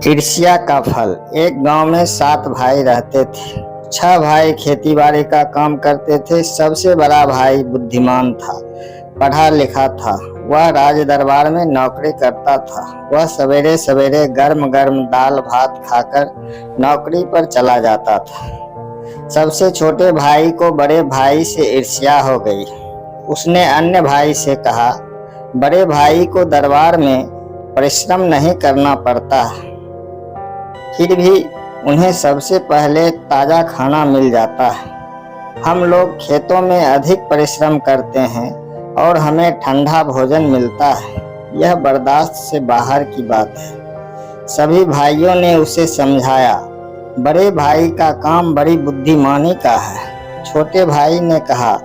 ईर्ष्या का फल। एक गांव में 7 भाई रहते थे। 6 भाई खेती बाड़ी का काम करते थे। सबसे बड़ा भाई बुद्धिमान था, पढ़ा लिखा था। वह राज दरबार में नौकरी करता था। वह सवेरे सवेरे गर्म गर्म दाल भात खाकर नौकरी पर चला जाता था। सबसे छोटे भाई को बड़े भाई से ईर्ष्या हो गई। उसने अन्य भाई से कहा, बड़े भाई को दरबार में परिश्रम नहीं करना पड़ता, फिर भी उन्हें सबसे पहले ताजा खाना मिल जाता है। हम लोग खेतों में अधिक परिश्रम करते हैं और हमें ठंडा भोजन मिलता है। यह बर्दाश्त से बाहर की बात है। सभी भाइयों ने उसे समझाया। बड़े भाई का काम बड़ी बुद्धिमानी का है। छोटे भाई ने कहा,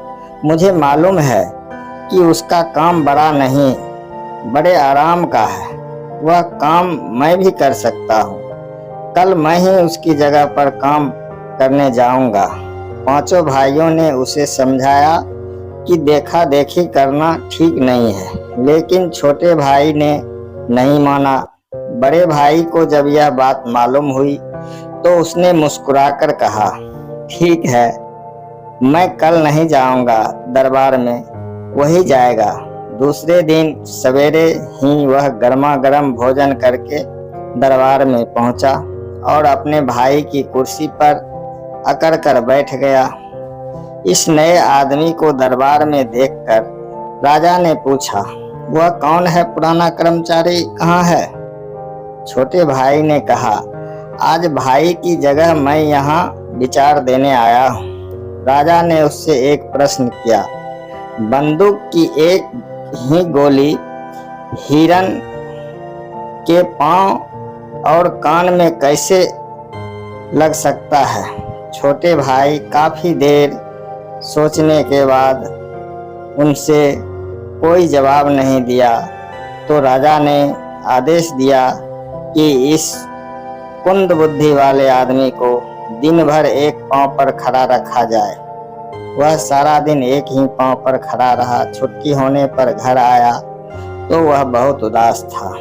मुझे मालूम है कि उसका काम बड़ा नहीं, बड़े आराम का है। वह काम मैं भी कर सकता हूँ। कल मैं ही उसकी जगह पर काम करने जाऊंगा। 5 भाइयों ने उसे समझाया कि देखा देखी करना ठीक नहीं है, लेकिन छोटे भाई ने नहीं माना। बड़े भाई को जब यह बात मालूम हुई तो उसने मुस्कुराकर कहा, ठीक है, मैं कल नहीं जाऊंगा दरबार में, वही जाएगा। दूसरे दिन सवेरे ही वह गर्मा गर्म भोजन करके दरबार में पहुंचा और अपने भाई की कुर्सी पर अकड़ कर बैठ गया। इस नए आदमी को दरबार में देखकर राजा ने पूछा, वह कौन है? पुराना कर्मचारी कहाँ है? छोटे भाई ने कहा, आज भाई की जगह मैं यहाँ विचार देने आया हूँ। राजा ने उससे एक प्रश्न किया, बंदूक की एक ही गोली हिरन के पांव और कान में कैसे लग सकता है? छोटे भाई काफी देर सोचने के बाद उनसे कोई जवाब नहीं दिया तो राजा ने आदेश दिया कि इस कुंद बुद्धि वाले आदमी को दिन भर एक पांव पर खड़ा रखा जाए। वह सारा दिन एक ही पांव पर खड़ा रहा। छुट्टी होने पर घर आया तो वह बहुत उदास था।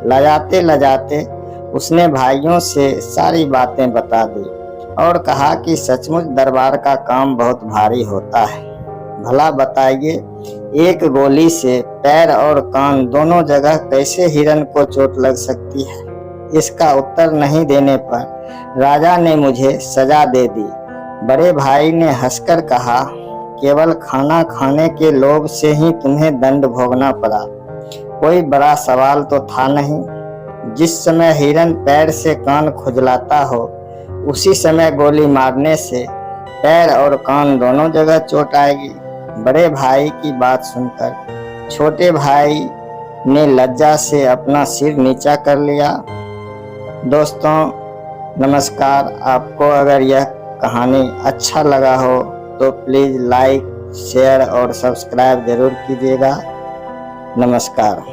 लजाते लजाते उसने भाइयों से सारी बातें बता दी और कहा कि सचमुच दरबार का काम बहुत भारी होता है। भला बताइए, एक गोली से पैर और कान दोनों जगह कैसे हिरन को चोट लग सकती है? इसका उत्तर नहीं देने पर राजा ने मुझे सजा दे दी। बड़े भाई ने हंसकर कहा, केवल खाना खाने के लोभ से ही तुम्हें दंड भोगना पड़ा, कोई बड़ा सवाल तो था नहीं। जिस समय हिरन पैर से कान खुजलाता हो, उसी समय गोली मारने से पैर और कान दोनों जगह चोट आएगी। बड़े भाई की बात सुनकर छोटे भाई ने लज्जा से अपना सिर नीचा कर लिया। दोस्तों नमस्कार। आपको अगर यह कहानी अच्छा लगा हो तो प्लीज़ लाइक, शेयर और सब्सक्राइब जरूर कीजिएगा। नमस्कार।